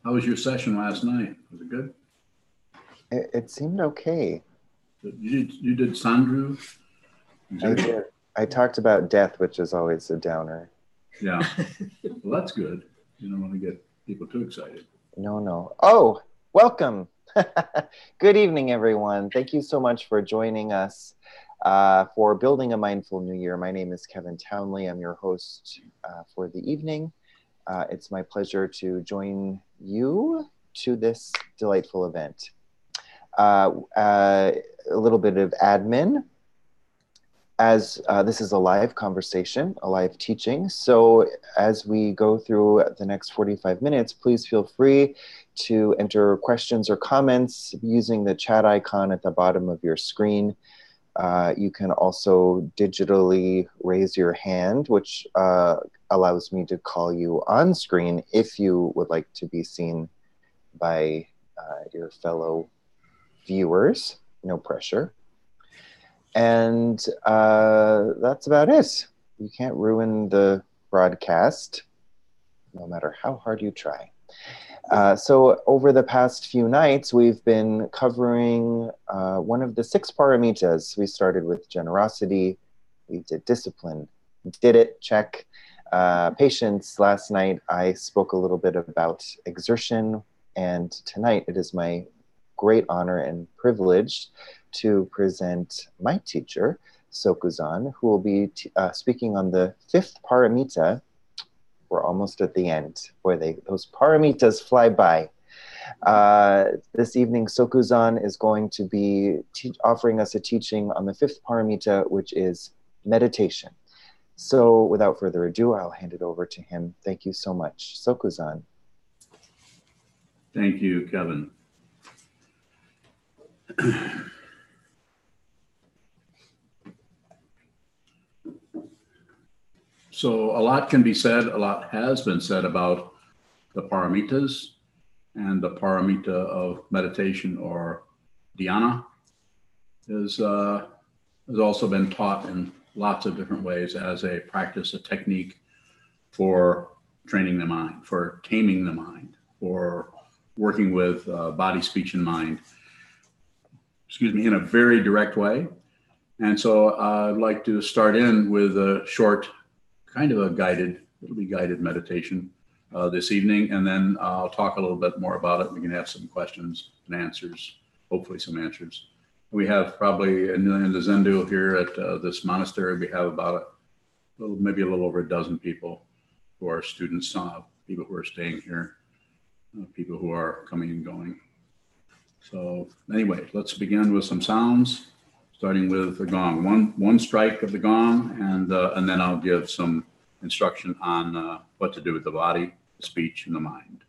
How was your session last night? Was it good? It seemed okay. You did Sandru? I Zero? did. I talked about death, which is always a downer. Yeah. Well, that's good. You don't want to get people too excited. No, no. Oh, welcome. Good evening, everyone. Thank you so much for joining us for Building a Mindful New Year. My name is Kevin Townley. I'm your host for the evening. It's my pleasure to join you to this delightful event. A little bit of admin. As this is a live conversation, a live teaching. So as we go through the next 45 minutes, please feel free to enter questions or comments using the chat icon at the bottom of your screen. You can also digitally raise your hand, which allows me to call you on screen if you would like to be seen by your fellow viewers. No pressure. And that's about it. You can't ruin the broadcast, no matter how hard you try. So over the past few nights, we've been covering one of the 6 paramitas. We started with generosity. We did discipline. Did it, check. Patience. Last night, I spoke a little bit about exertion. And tonight, it is my great honor and privilege to present my teacher, Sokuzan, who will be speaking on the 5th paramita. We're almost at the end. Boy, those paramitas fly by. This evening, Sokuzan is going to be offering us a teaching on the 5th paramita, which is meditation. So without further ado, I'll hand it over to him. Thank you so much. Sokuzan. Thank you, Kevin. So a lot can be said, a lot has been said about the paramitas and the paramita of meditation, or dhyana, has also been taught in lots of different ways as a practice, a technique for training the mind, for taming the mind, for working with body, speech, and mind, in a very direct way. And so I'd like to start in with a short, kind of it'll be guided meditation this evening. And then I'll talk a little bit more about it. We can have some questions and answers, hopefully some answers. We have probably in the Zendu here at this monastery, we have about maybe a little over a dozen people who are students, people who are staying here, people who are coming and going. So anyway, let's begin with some sounds, starting with the gong. One strike of the gong, and then I'll give some instruction on what to do with the body, the speech, and the mind.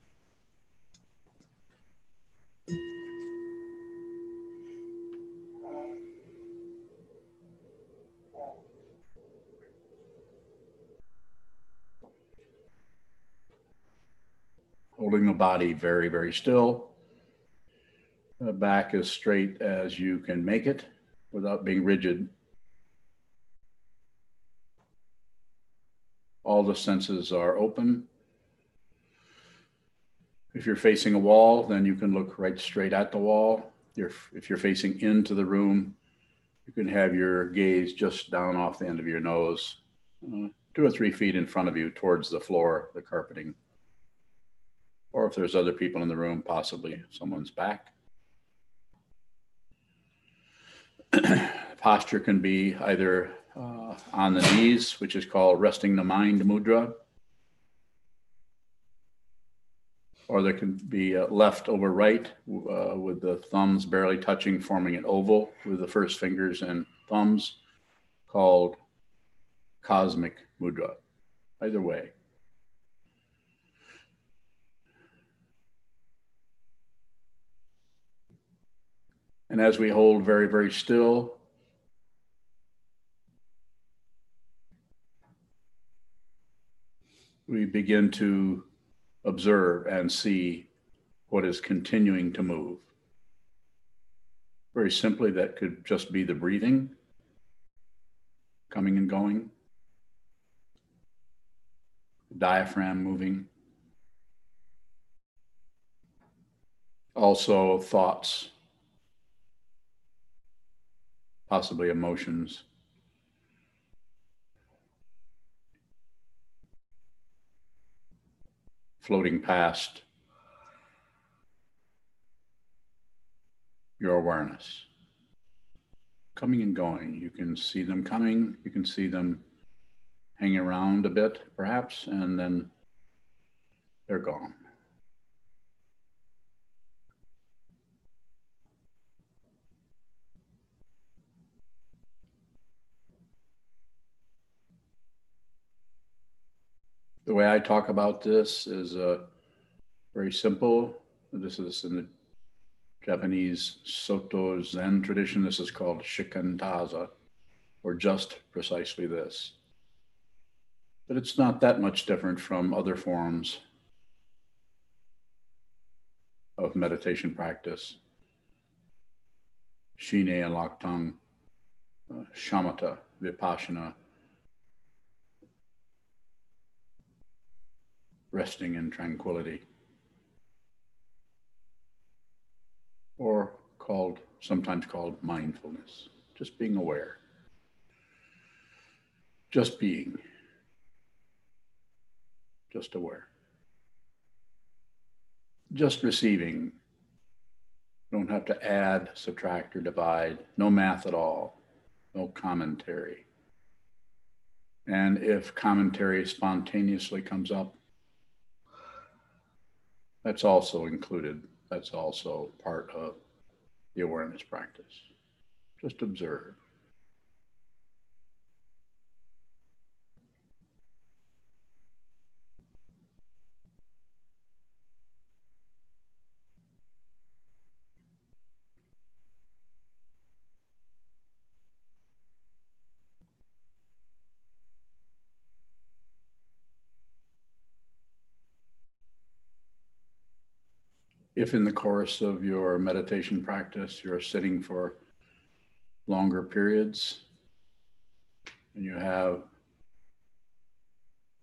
Holding the body very, very still. The back as straight as you can make it without being rigid. All the senses are open. If you're facing a wall, then you can look right straight at the wall. If you're facing into the room, you can have your gaze just down off the end of your nose, 2 or 3 feet in front of you towards the floor, the carpeting. Or if there's other people in the room, possibly someone's back. Posture can be either on the knees, which is called resting the mind mudra, or there can be left over right with the thumbs barely touching, forming an oval with the first fingers and thumbs, called cosmic mudra. Either way. And as we hold very, very still, we begin to observe and see what is continuing to move. Very simply, that could just be the breathing, coming and going, the diaphragm moving, Also, thoughts, possibly emotions, floating past your awareness, coming and going. You can see them coming, you can see them hanging around a bit, perhaps, and then they're gone. The way I talk about this is very simple. This is in the Japanese Soto Zen tradition. This is called shikantaza, or just precisely this. But it's not that much different from other forms of meditation practice. Shine and Laktung, shamatha, vipassana, resting in tranquility, or sometimes called mindfulness, just being aware, just being, just aware, just receiving. Don't have to add, subtract, or divide. No math at all. No commentary. And if commentary spontaneously comes up, that's also included. That's also part of the awareness practice. Just observe. If in the course of your meditation practice, you're sitting for longer periods and you have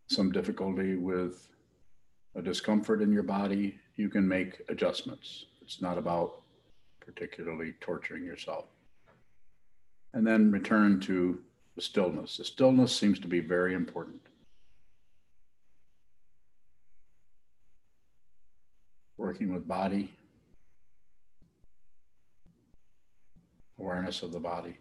some difficulty with a discomfort in your body, you can make adjustments. It's not about particularly torturing yourself. And then return to the stillness. The stillness seems to be very important. Working with body, awareness of the body.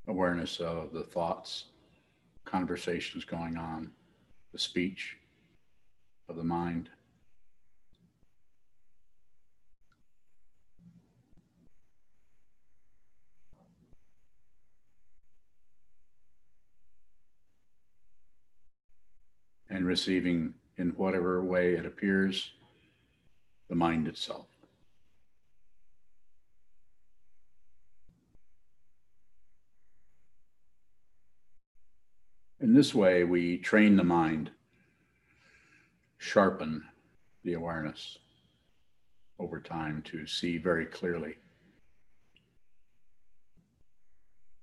Awareness of the thoughts, conversations going on, the speech of the mind. And receiving, in whatever way it appears, the mind itself. In this way, we train the mind, sharpen the awareness over time to see very clearly,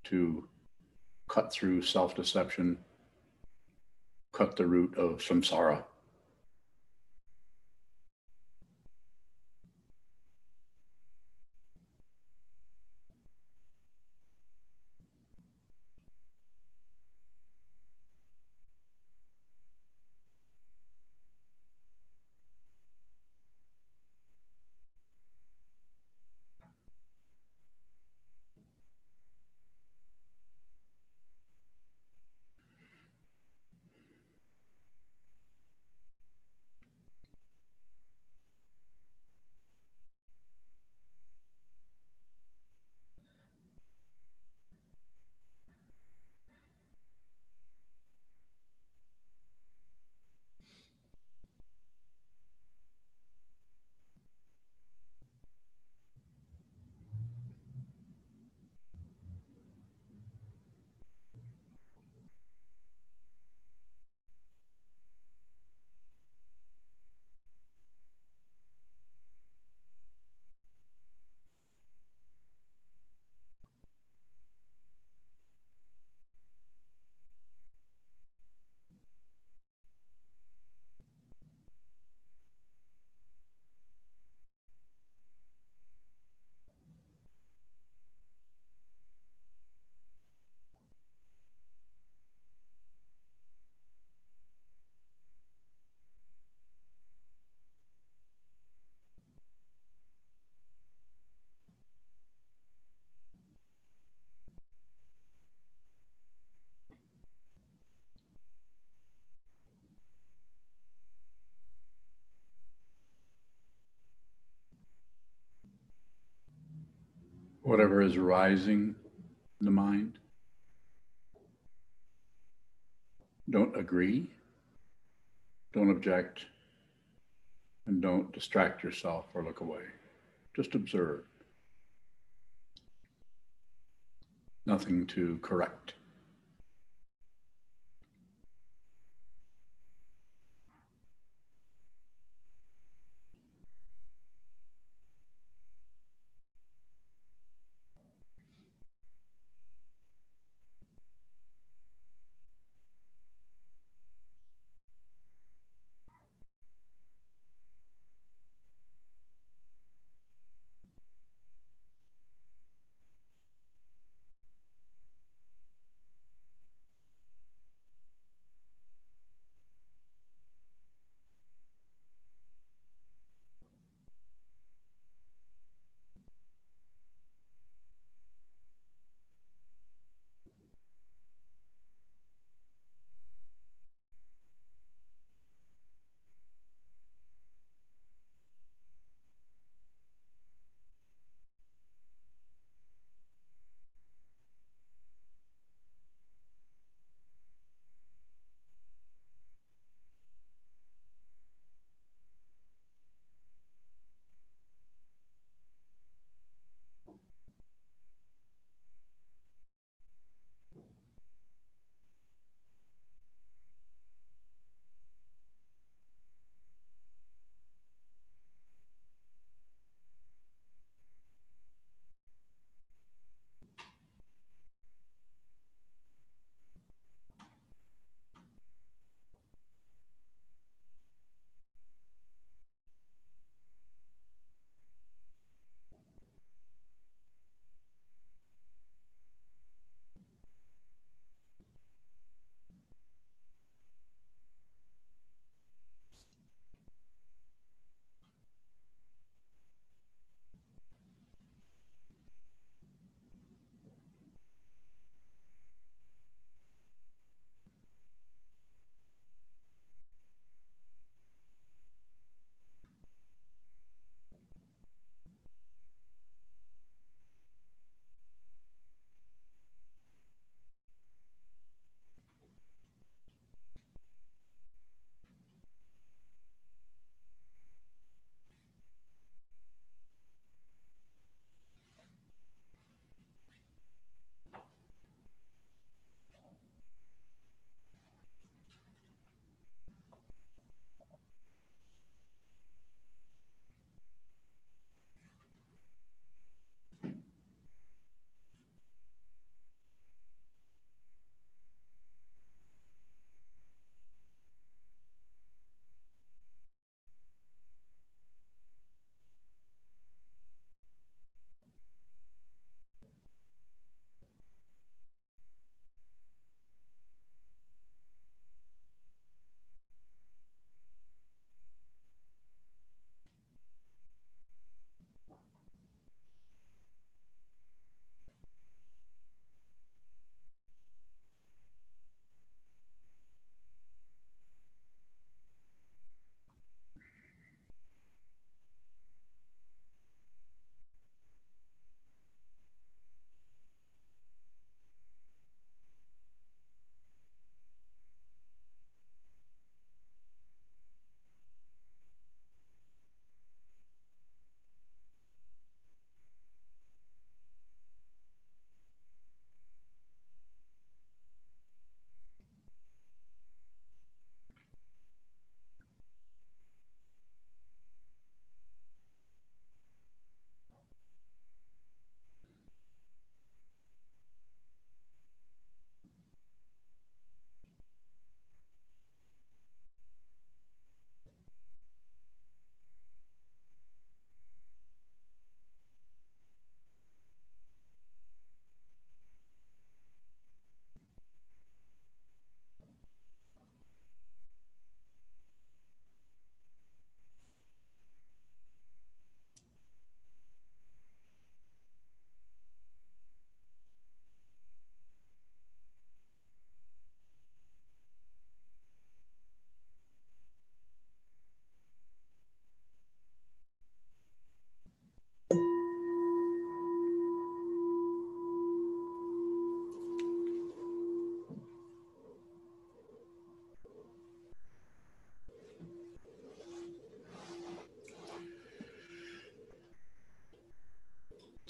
to cut through self-deception, cut the root of samsara. whatever is arising in the mind. Don't agree, don't object, and don't distract yourself or look away. Just observe. Nothing to correct.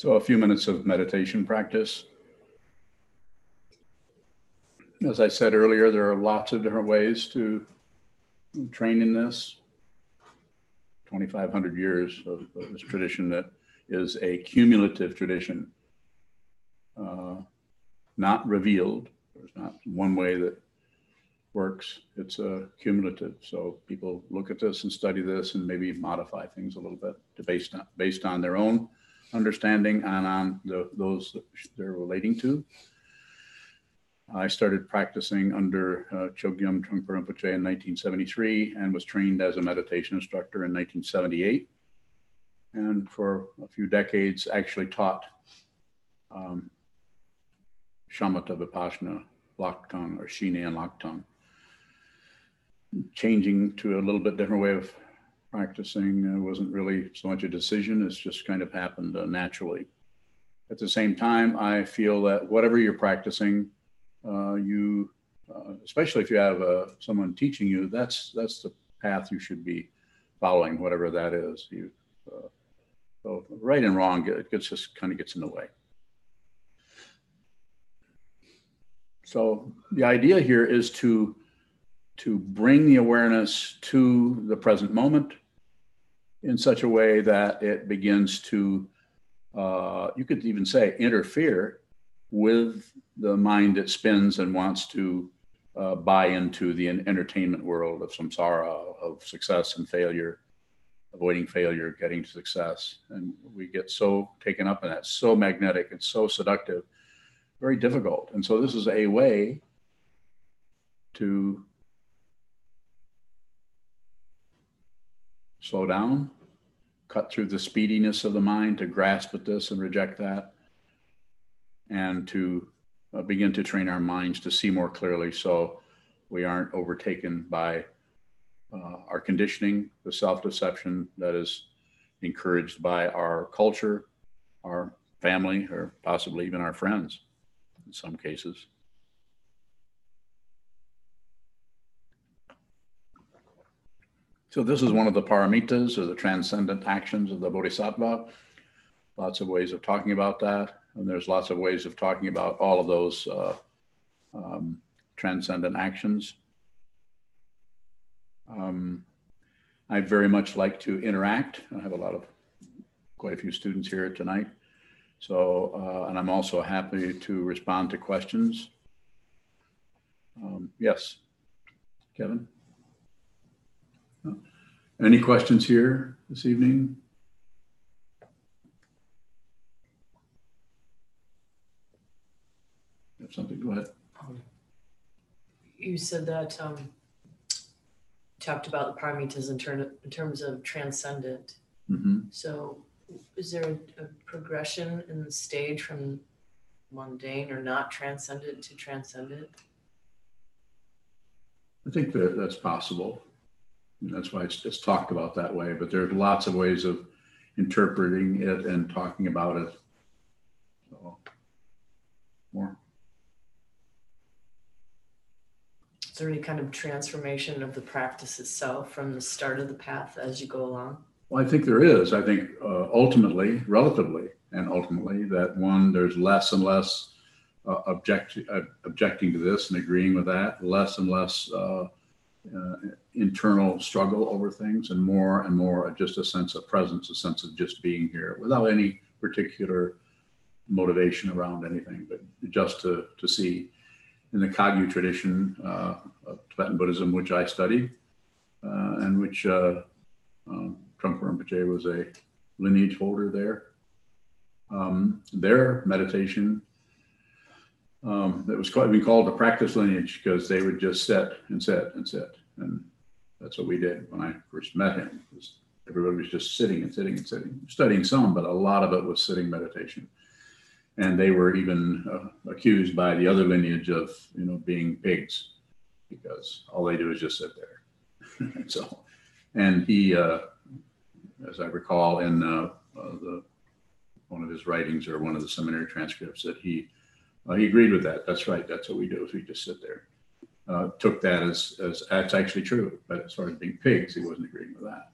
So a few minutes of meditation practice. As I said earlier, there are lots of different ways to train in this. 2,500 years of this tradition that is a cumulative tradition, not revealed. There's not one way that works. It's a cumulative. So people look at this and study this and maybe modify things a little bit based on their own understanding and on those that they're relating to. I started practicing under Chogyam Trungpa Rinpoche in 1973 and was trained as a meditation instructor in 1978. And for a few decades, actually taught Shamatha Vipassana, Laktung, or Shine and Laktung. Changing to a little bit different way of practicing wasn't really so much a decision, it's just kind of happened naturally. At the same time, I feel that whatever you're practicing, especially if you have someone teaching you, that's the path you should be following, whatever that is. So right and wrong, it just kind of gets in the way. So the idea here is to bring the awareness to the present moment in such a way that it begins to, you could even say, interfere with the mind that spins and wants to buy into the entertainment world of samsara, of success and failure, avoiding failure, getting to success. And we get so taken up in that, so magnetic, it's so seductive, very difficult. And so this is a way to slow down, cut through the speediness of the mind, to grasp at this and reject that, and to begin to train our minds to see more clearly so we aren't overtaken by our conditioning, the self-deception that is encouraged by our culture, our family, or possibly even our friends in some cases. So this is one of the paramitas, or the transcendent actions of the Bodhisattva. Lots of ways of talking about that. And there's lots of ways of talking about all of those transcendent actions. I very much like to interact. I have quite a few students here tonight. So, and I'm also happy to respond to questions. Yes, Kevin? Any questions here this evening? You have something, go ahead. You said that, talked about the paramitas in terms of transcendent. Mm-hmm. So is there a progression in the stage from mundane or not transcendent to transcendent? I think that's possible. And that's why it's talked about that way, but there's lots of ways of interpreting it and talking about it. So, more. Is there any kind of transformation of the practice itself from the start of the path as you go along? Well, I think there is. I think ultimately, relatively, and ultimately, that there's less and less objecting to this and agreeing with that, less and less internal struggle over things, and more just a sense of presence, a sense of just being here without any particular motivation around anything, but just to see. In the Kagyu tradition of Tibetan Buddhism, which I studied, and which Trungpa Rinpoche was a lineage holder there, their meditation, that was being called the practice lineage, because they would just sit and sit and sit. And that's what we did when I first met him. Everybody was just sitting and sitting and sitting, studying some, but a lot of it was sitting meditation. And they were even accused by the other lineage of, being pigs, because all they do is just sit there. And he, as I recall in one of his writings or one of the seminary transcripts, that he agreed with that. That's right. That's what we do, is we just sit there. Took that as that's actually true. But as far as being pigs, he wasn't agreeing with that.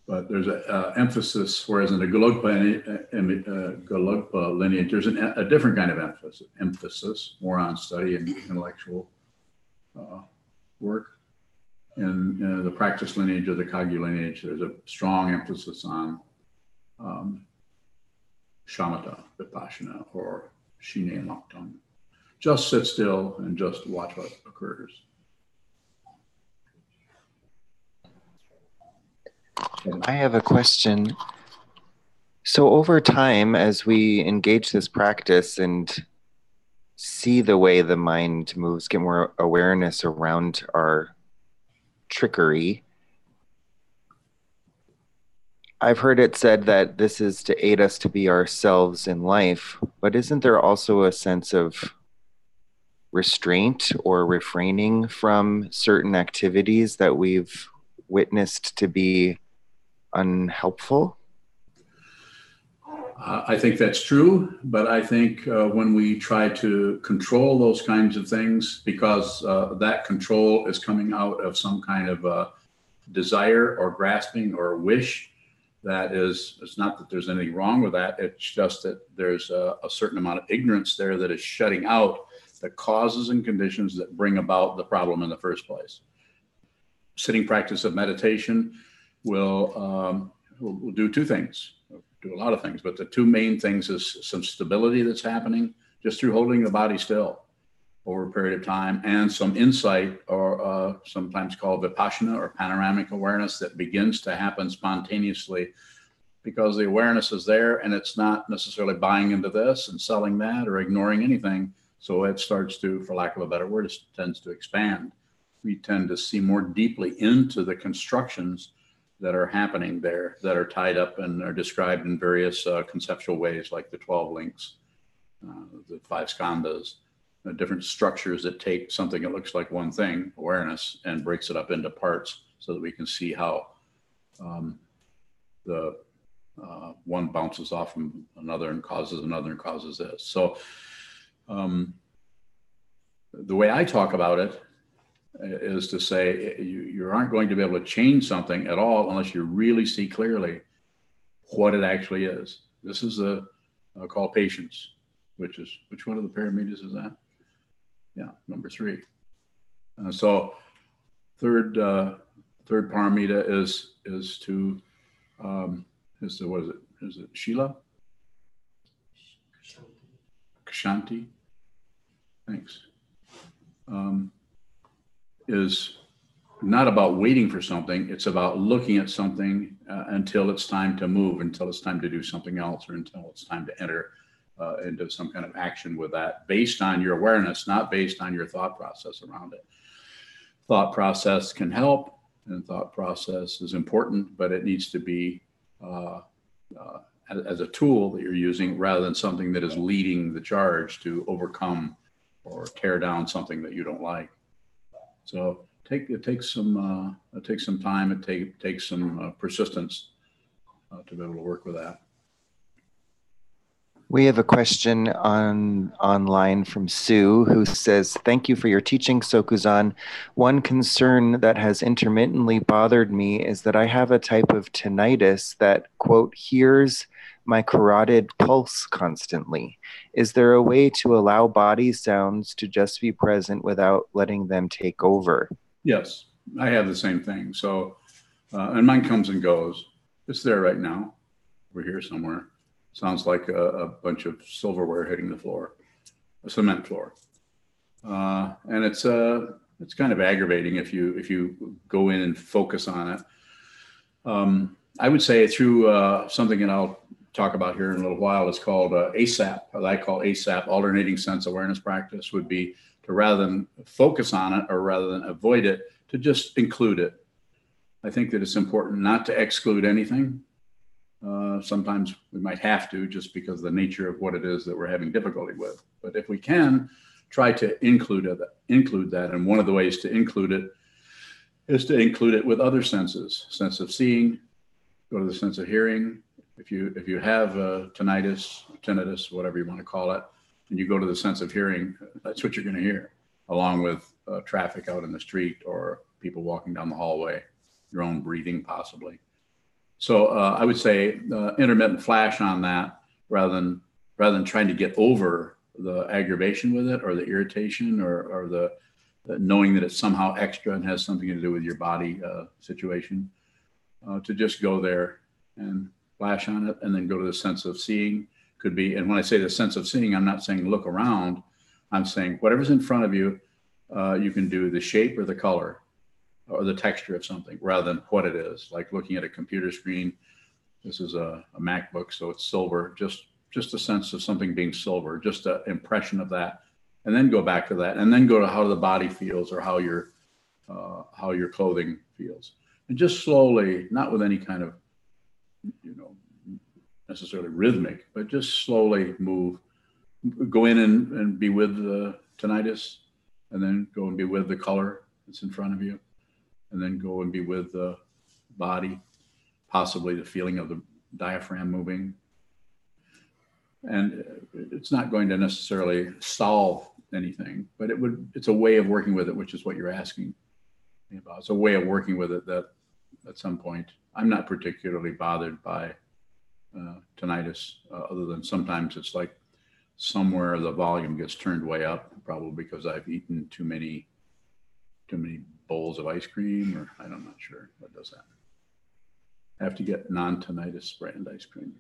But there's an emphasis, whereas in the Gelugpa lineage, there's a different kind of emphasis, more on study and intellectual work. In the practice lineage of the Kagyu lineage, there's a strong emphasis on shamatha, vipassana, or shine loktung. Just sit still and just watch what occurs. I have a question. So over time, as we engage this practice and see the way the mind moves, get more awareness around our trickery, I've heard it said that this is to aid us to be ourselves in life, but isn't there also a sense of restraint or refraining from certain activities that we've witnessed to be unhelpful? I think that's true, but I think when we try to control those kinds of things, because that control is coming out of some kind of desire or grasping or wish, that is, it's not that there's anything wrong with that. It's just that there's a certain amount of ignorance there that is shutting out the causes and conditions that bring about the problem in the first place. Sitting practice of meditation will do two things. Do a lot of things, but the two main things is some stability that's happening just through holding the body still over a period of time, and some insight, or sometimes called vipassana or panoramic awareness, that begins to happen spontaneously because the awareness is there and it's not necessarily buying into this and selling that or ignoring anything. So it starts to, for lack of a better word, it tends to expand. We tend to see more deeply into the constructions that are happening there, that are tied up and are described in various conceptual ways, like the 12 links, the 5 skandhas, different structures that take something that looks like one thing, awareness, and breaks it up into parts so that we can see how the one bounces off from another and causes another and causes this. So the way I talk about it is to say you aren't going to be able to change something at all unless you really see clearly what it actually is. This is called patience, which one of the paramitas is that? Yeah, number 3. So third paramita is to what is it? Is it Shila? Kshanti. Thanks. Is not about waiting for something. It's about looking at something until it's time to move, until it's time to do something else, or until it's time to enter into some kind of action with that, based on your awareness, not based on your thought process around it. Thought process can help, and thought process is important, but it needs to be as a tool that you're using, rather than something that is leading the charge to overcome or tear down something that you don't like. So it takes some time. It takes some persistence to be able to work with that. We have a question online from Sue, who says, "Thank you for your teaching, Sokuzan. One concern that has intermittently bothered me is that I have a type of tinnitus that, quote, hears my carotid pulse constantly. Is there a way to allow body sounds to just be present without letting them take over?" Yes, I have the same thing. So, and mine comes and goes. It's there right now. We're here somewhere. Sounds like a bunch of silverware hitting the floor, a cement floor. And it's kind of aggravating if you go in and focus on it. I would say through something that I'll talk about here in a little while, is called ASAP, what I call ASAP, alternating sense awareness practice, would be to, rather than focus on it or rather than avoid it, to just include it. I think that it's important not to exclude anything. Sometimes we might have to, just because of the nature of what it is that we're having difficulty with. But if we can, try to include that. And one of the ways to include it is to include it with other senses. Sense of seeing, go to the sense of hearing. If you have tinnitus, whatever you want to call it, and you go to the sense of hearing, that's what you're going to hear, along with traffic out in the street or people walking down the hallway, your own breathing possibly. So I would say intermittent flash on that rather than trying to get over the aggravation with it or the irritation or the knowing that it's somehow extra and has something to do with your body situation, to just go there and flash on it and then go to the sense of seeing. Could be, and when I say the sense of seeing, I'm not saying look around. I'm saying whatever's in front of you, you can do the shape or the color or the texture of something rather than what it is. Like looking at a computer screen. This is a MacBook, so it's silver. Just a sense of something being silver, just an impression of that, and then go back to that, and then go to how the body feels or how your clothing feels, and just slowly, not with any kind of, necessarily rhythmic, but just slowly move, go in and be with the tinnitus, and then go and be with the color that's in front of you, and then go and be with the body, possibly the feeling of the diaphragm moving. And it's not going to necessarily solve anything, but it's a way of working with it, which is what you're asking me about. It's a way of working with it that at some point, I'm not particularly bothered by tinnitus, other than sometimes it's like somewhere the volume gets turned way up, probably because I've eaten too many bowls of ice cream, or I'm not sure what does that. I have to get non-tinnitus brand ice cream.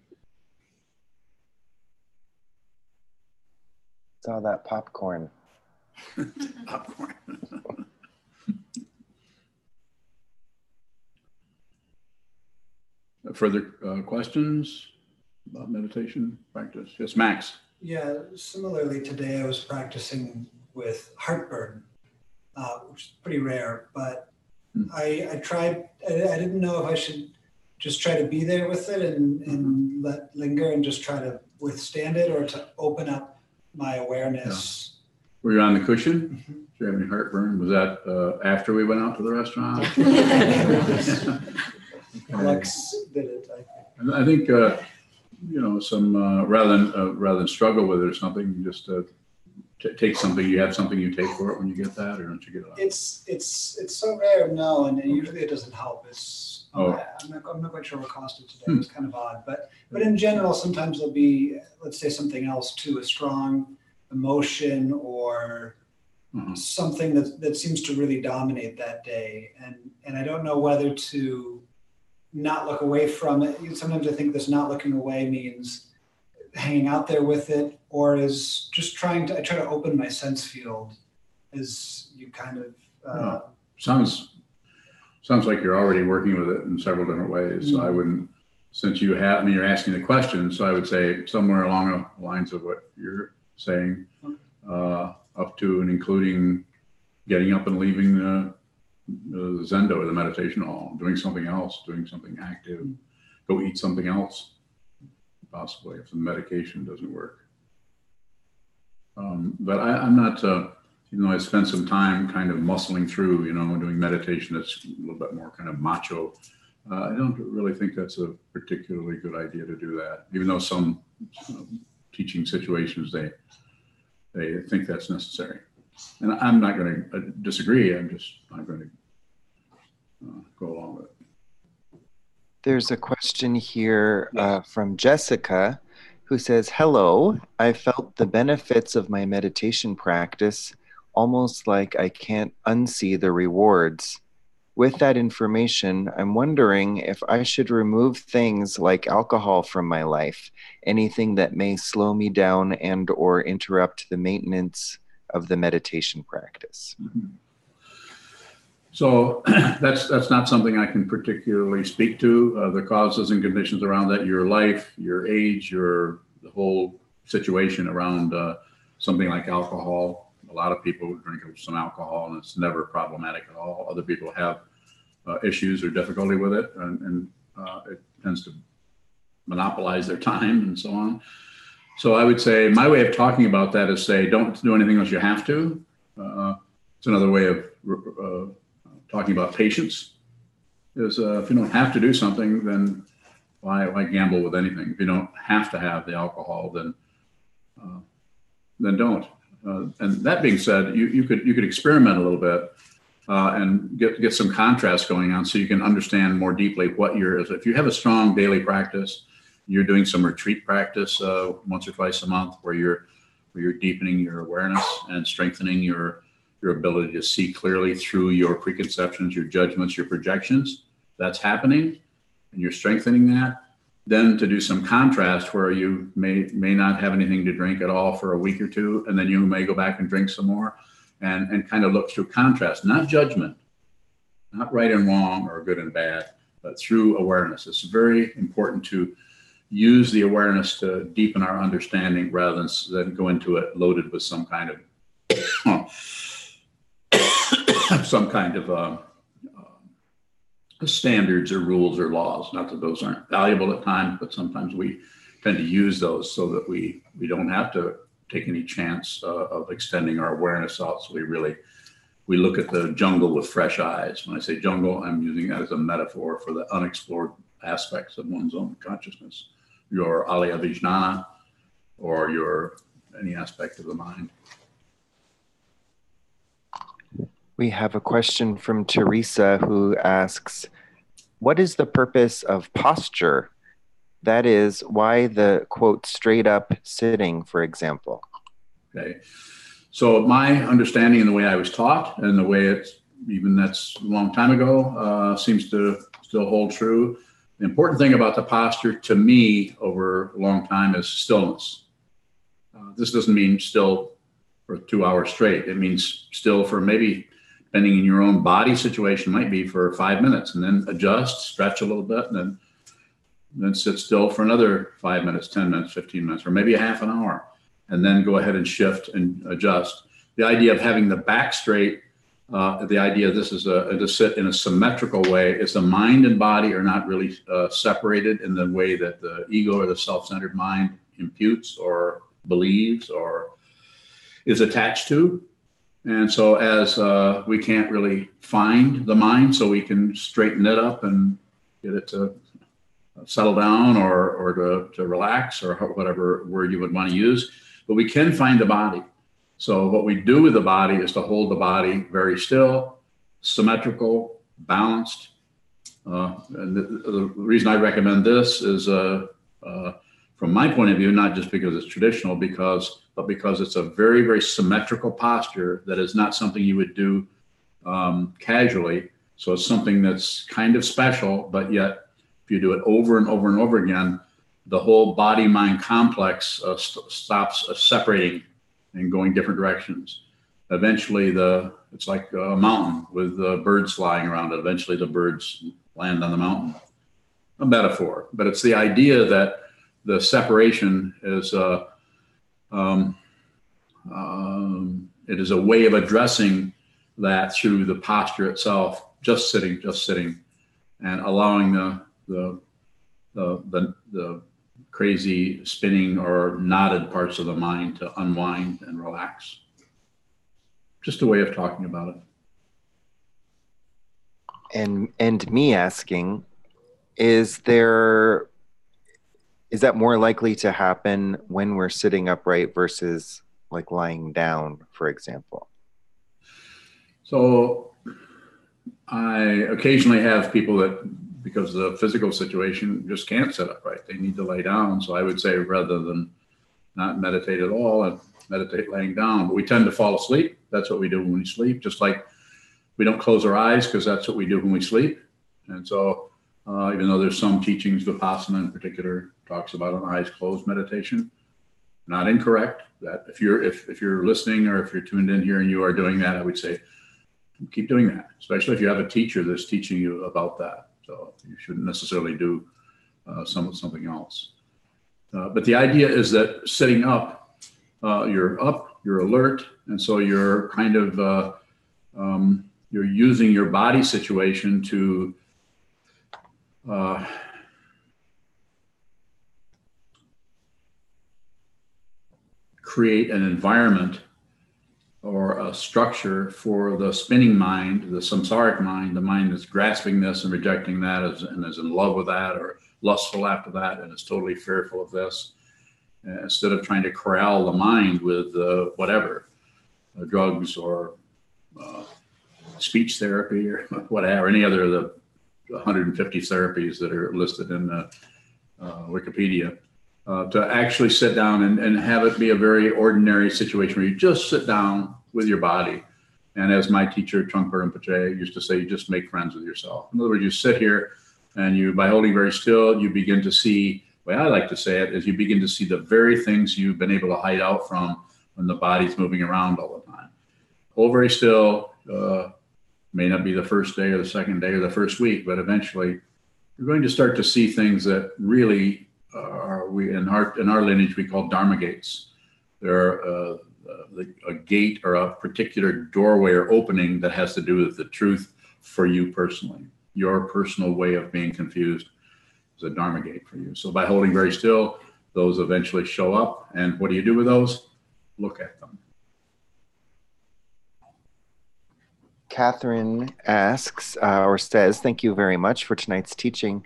It's all that popcorn. Popcorn. Further questions about meditation practice? Yes, Max. Yeah, similarly today I was practicing with heartburn, which is pretty rare, but I tried, I didn't know if I should just try to be there with it and let linger and just try to withstand it, or to open up my awareness. Yeah. Were you on the cushion? Did you have any heartburn? Was that after we went out to the restaurant? Lux did it, I think. I think some rather than struggle with it or something, you just take something. You have something you take for it when you get that, or don't you get it? It's so rare, no, and usually it doesn't help. I'm not quite sure what caused it today. It was kind of odd, but in general, sometimes there'll be, let's say, something else too, a strong emotion or something that seems to really dominate that day, and I don't know whether to not look away from it. Sometimes I think this not looking away means hanging out there with it, or is just I try to open my sense field as you kind of sounds like you're already working with it in several different ways. So I wouldn't, since you're asking the question, so I would say somewhere along the lines of what you're saying, up to and including getting up and leaving the Zendo or the meditation hall, doing something else, doing something active, go eat something else, possibly if the medication doesn't work. But I'm not, even though I spent some time kind of muscling through, doing meditation that's a little bit more kind of macho, I don't really think that's a particularly good idea to do that, even though some teaching situations, they think that's necessary. And I'm not going to disagree. I'm going to go along with it. There's a question here from Jessica, who says, "Hello, I felt the benefits of my meditation practice, almost like I can't unsee the rewards. With that information, I'm wondering if I should remove things like alcohol from my life, anything that may slow me down and or interrupt the maintenance of the meditation practice." So that's not something I can particularly speak to. The causes and conditions around that, your life, your age, the whole situation around something like alcohol. A lot of people drink some alcohol and it's never problematic at all. Other people have issues or difficulty with it, and it tends to monopolize their time and so on. So I would say my way of talking about that is say, don't do anything unless you have to. It's another way of talking about patience. Is if you don't have to do something, then why gamble with anything? If you don't have to have the alcohol, then don't. And that being said, you could experiment a little bit and get some contrast going on so you can understand more deeply what if you have a strong daily practice, you're doing some retreat practice once or twice a month where you're deepening your awareness and strengthening your ability to see clearly through your preconceptions, your judgments, your projections. That's happening, and you're strengthening that. Then to do some contrast where you may not have anything to drink at all for a week or two, and then you may go back and drink some more, and kind of look through contrast, not judgment, not right and wrong or good and bad, but through awareness. It's very important to use the awareness to deepen our understanding rather than go into it loaded with some kind of standards or rules or laws. Not that those aren't valuable at times, but sometimes we tend to use those so that we don't have to take any chance of extending our awareness out. So we look at the jungle with fresh eyes. When I say jungle, I'm using that as a metaphor for the unexplored aspects of one's own consciousness, your alaya vijnana, or any aspect of the mind. We have a question from Teresa who asks, what is the purpose of posture? That is, why the, quote, straight up sitting, for example? Okay. So my understanding and the way I was taught and the way that's a long time ago, seems to still hold true. The important thing about the posture to me over a long time is stillness. This doesn't mean still for 2 hours straight. It means still for maybe, depending on your own body situation, might be for 5 minutes, and then adjust, stretch a little bit, and then sit still for another 5 minutes, 10 minutes, 15 minutes, or maybe a half an hour, and then go ahead and shift and adjust. The idea of having the back straight, the idea this is to sit in a symmetrical way is the mind and body are not really separated in the way that the ego or the self-centered mind imputes or believes or is attached to. And so as we can't really find the mind, so we can straighten it up and get it to settle down or to relax, or whatever word you would want to use, but we can find the body. So what we do with the body is to hold the body very still, symmetrical, balanced. And the reason I recommend this is, from my point of view, not just because it's traditional, but because it's a very, very symmetrical posture that is not something you would do casually. So it's something that's kind of special, but yet if you do it over and over and over again, the whole body-mind complex stops separating and going different directions. Eventually, it's like a mountain with birds flying around it. Eventually, the birds land on the mountain. A metaphor, but it's the idea that the separation is it is a way of addressing that through the posture itself, just sitting, and allowing the crazy spinning or knotted parts of the mind to unwind and relax. Just a way of talking about it. And me asking, is that more likely to happen when we're sitting upright versus like lying down, for example? So I occasionally have people that, because of the physical situation, just can't sit upright. They need to lay down. So I would say rather than not meditate at all, and meditate laying down. But we tend to fall asleep. That's what we do when we sleep. Just like we don't close our eyes because that's what we do when we sleep. And so even though there's some teachings, Vipassana in particular talks about an eyes closed meditation, not incorrect. That if you're listening or if you're tuned in here and you are doing that, I would say keep doing that, especially if you have a teacher that's teaching you about that. So you shouldn't necessarily do something else. But the idea is that sitting up, you're alert, and so you're kind of you're using your body situation to create an environment or a structure for the spinning mind, the samsaric mind, the mind that's grasping this and rejecting that and is in love with that or lustful after that and is totally fearful of this. Instead of trying to corral the mind with whatever, drugs or speech therapy or whatever, any other of the 150 therapies that are listed in the Wikipedia, to actually sit down and have it be a very ordinary situation where you just sit down with your body. And as my teacher, Trungpa Rinpoche, used to say, you just make friends with yourself. In other words, you sit here and you, by holding very still, you begin to see, the way I like to say it is you begin to see the very things you've been able to hide out from when the body's moving around all the time. Hold very still, may not be the first day or the second day or the first week, but eventually you're going to start to see things that really are, we in our lineage, we call Dharma gates. They're a gate or a particular doorway or opening that has to do with the truth for you personally. Your personal way of being confused is a Dharma gate for you. So by holding very still, those eventually show up. And what do you do with those? Look at them. Catherine asks or says, thank you very much for tonight's teaching.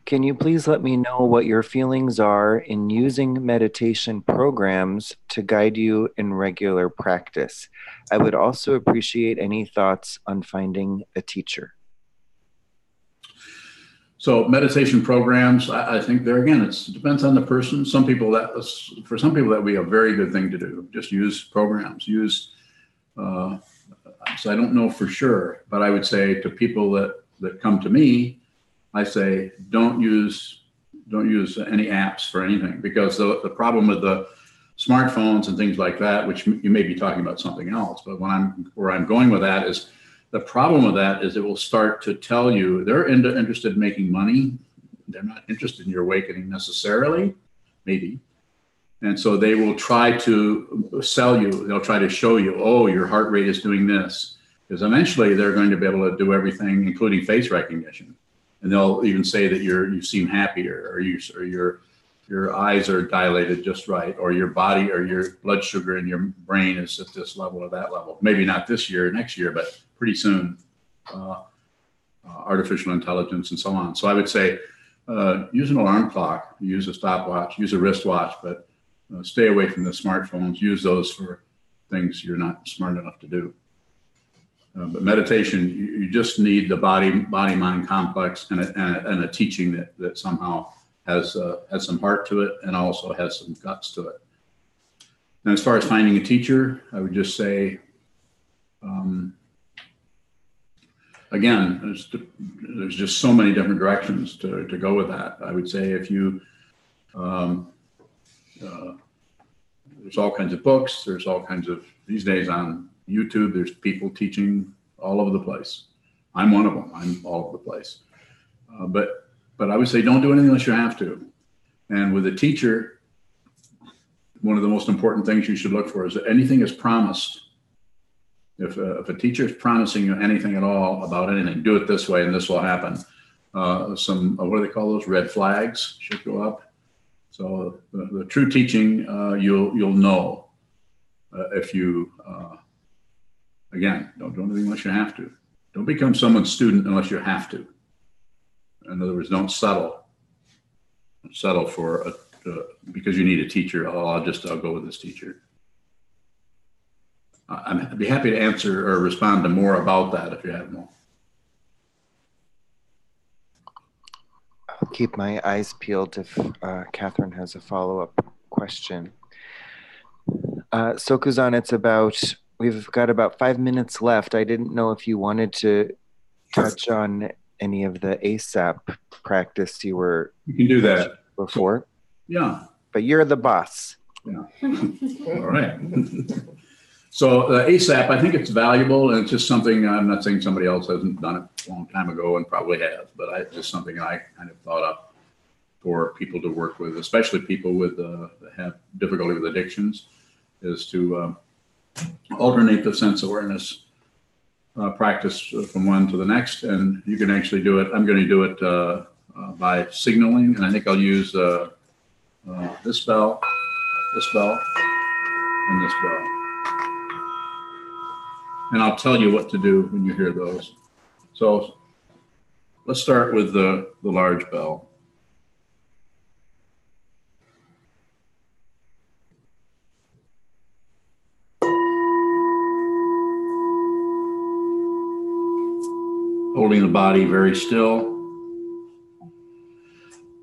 Can you please let me know what your feelings are in using meditation programs to guide you in regular practice? I would also appreciate any thoughts on finding a teacher. So meditation programs, I think there again, it depends on the person. For some people that would be a very good thing to do. Just use programs, so I don't know for sure, but I would say to people that come to me, I say, don't use any apps for anything, because the problem with the smartphones and things like that, which you may be talking about something else, but where I'm going with that is, the problem with that is it will start to tell you they're interested in making money. They're not interested in your awakening necessarily, maybe. And so they will try to sell you. They'll try to show you, oh, your heart rate is doing this. Because eventually they're going to be able to do everything, including face recognition. And they'll even say that you seem happier, or your eyes are dilated just right, or your body or your blood sugar in your brain is at this level or that level. Maybe not this year or next year, but pretty soon. Artificial intelligence and so on. So I would say use an alarm clock, use a stopwatch, use a wristwatch, but stay away from the smartphones. Use those for things you're not smart enough to do. But meditation, you just need the body-mind complex and a teaching that somehow has some heart to it and also has some guts to it. And as far as finding a teacher, I would just say, again, there's just so many different directions to go with that. I would say if you, there's all kinds of books, there's all kinds of, these days on YouTube, there's people teaching all over the place. I'm one of them. I'm all over the place. But I would say don't do anything unless you have to. And with a teacher, one of the most important things you should look for is that anything is promised. If a teacher is promising you anything at all about anything, do it this way and this will happen. What do they call those? Red flags should go up. So the true teaching, you'll know if you, again, don't do anything unless you have to. Don't become someone's student unless you have to. In other words, don't settle. Don't settle for because you need a teacher. Oh, I'll go with this teacher. I'd be happy to answer or respond to more about that if you have more. I'll keep my eyes peeled if Catherine has a follow-up question. Sokuzan, we've got about 5 minutes left. I didn't know if you wanted to touch on any of the ASAP practice you were. You can do that before. Yeah. But you're the boss. Yeah. All right. So ASAP, I think it's valuable, and it's just something, I'm not saying somebody else hasn't done it a long time ago and probably has, but it's just something I kind of thought up for people to work with, especially people that have difficulty with addictions, is to alternate the sense awareness practice from one to the next. And you can actually do it. I'm going to do it by signaling, and I think I'll use this bell, and this bell. And I'll tell you what to do when you hear those. So let's start with the large bell. holding the body very still.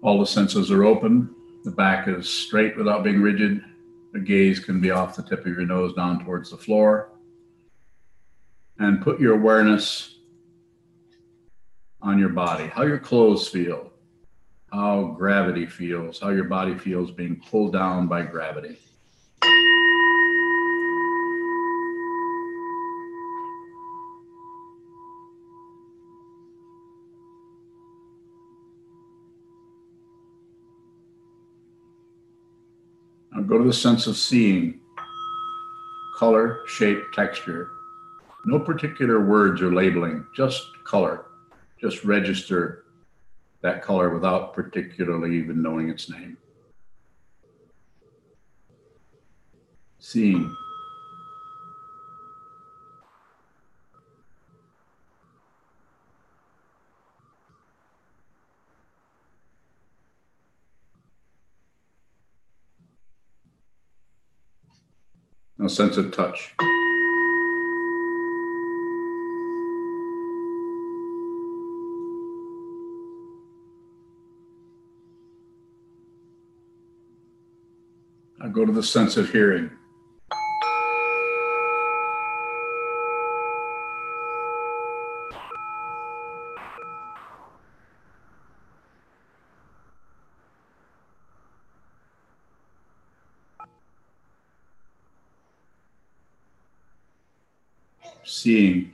All the senses are open. The back is straight without being rigid. The gaze can be off the tip of your nose down towards the floor. And put your awareness on your body, how your clothes feel, how gravity feels, how your body feels being pulled down by gravity. Now go to the sense of seeing, color, shape, texture. No particular words or labeling, just color. Just register that color without particularly even knowing its name. Seeing. Now sense of touch. Now go to the sense of hearing. Seeing.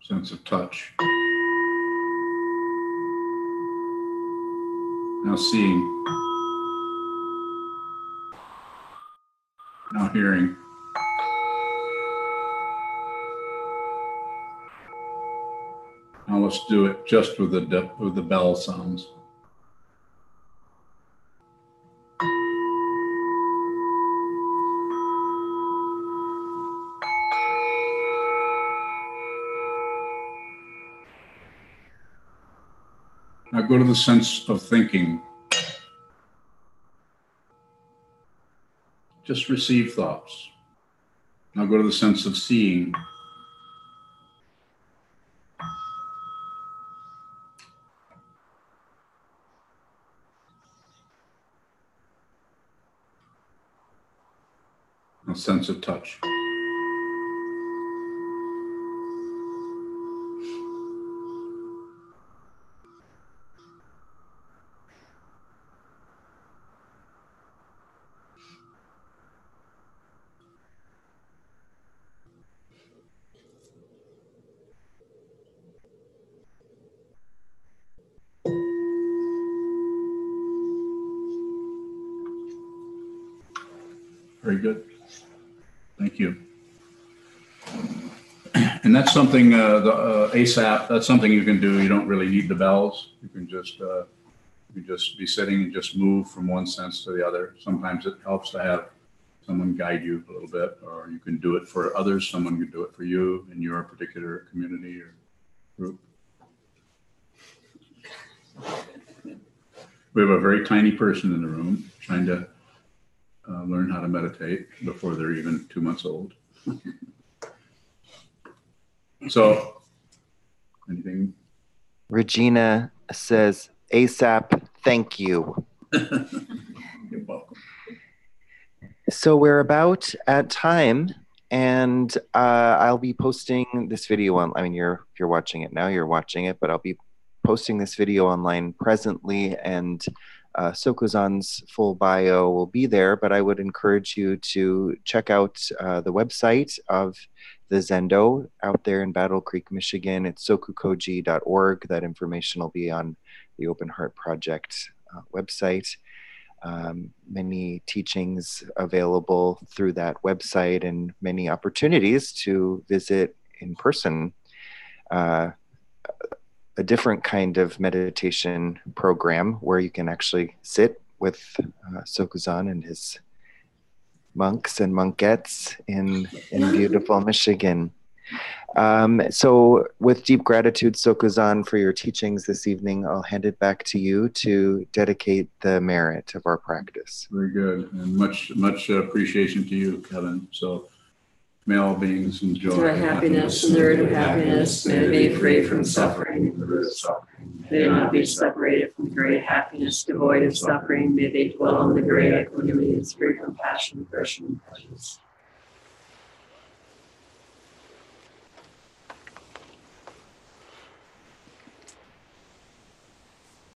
Sense of touch. Now seeing. Now hearing. Now let's do it just with the bell sounds. Now go to the sense of thinking. Just receive thoughts. Now go to the sense of seeing. A sense of touch. Very good. Thank you. And that's something, the ASAP, that's something you can do. You don't really need the bells. You can just be sitting and just move from one sense to the other. Sometimes it helps to have someone guide you a little bit, or you can do it for others. Someone can do it for you in your particular community or group. We have a very tiny person in the room trying to learn how to meditate before they're even 2 months old. So, anything? Regina says, ASAP, thank you. You're welcome. So we're about at time, and I'll be posting this video on, I mean, if you're watching it now, you're watching it, but I'll be posting this video online presently, and Sokuzan's full bio will be there, but I would encourage you to check out the website of the Zendo out there in Battle Creek, Michigan. It's sokukoji.org. That information will be on the Open Heart Project website. Many teachings available through that website and many opportunities to visit in person. A different kind of meditation program where you can actually sit with Sokuzan and his monks and monkettes in beautiful Michigan. So with deep gratitude, Sokuzan, for your teachings this evening, I'll hand it back to you to dedicate the merit of our practice. Very good. And much appreciation to you, Kevin. So may all beings enjoy Joy, happiness, and the root of happiness. May they be free from suffering. May they not be separated from great happiness, devoid of suffering. May they dwell in the great equanimity and free from passion, aversion, and prejudice.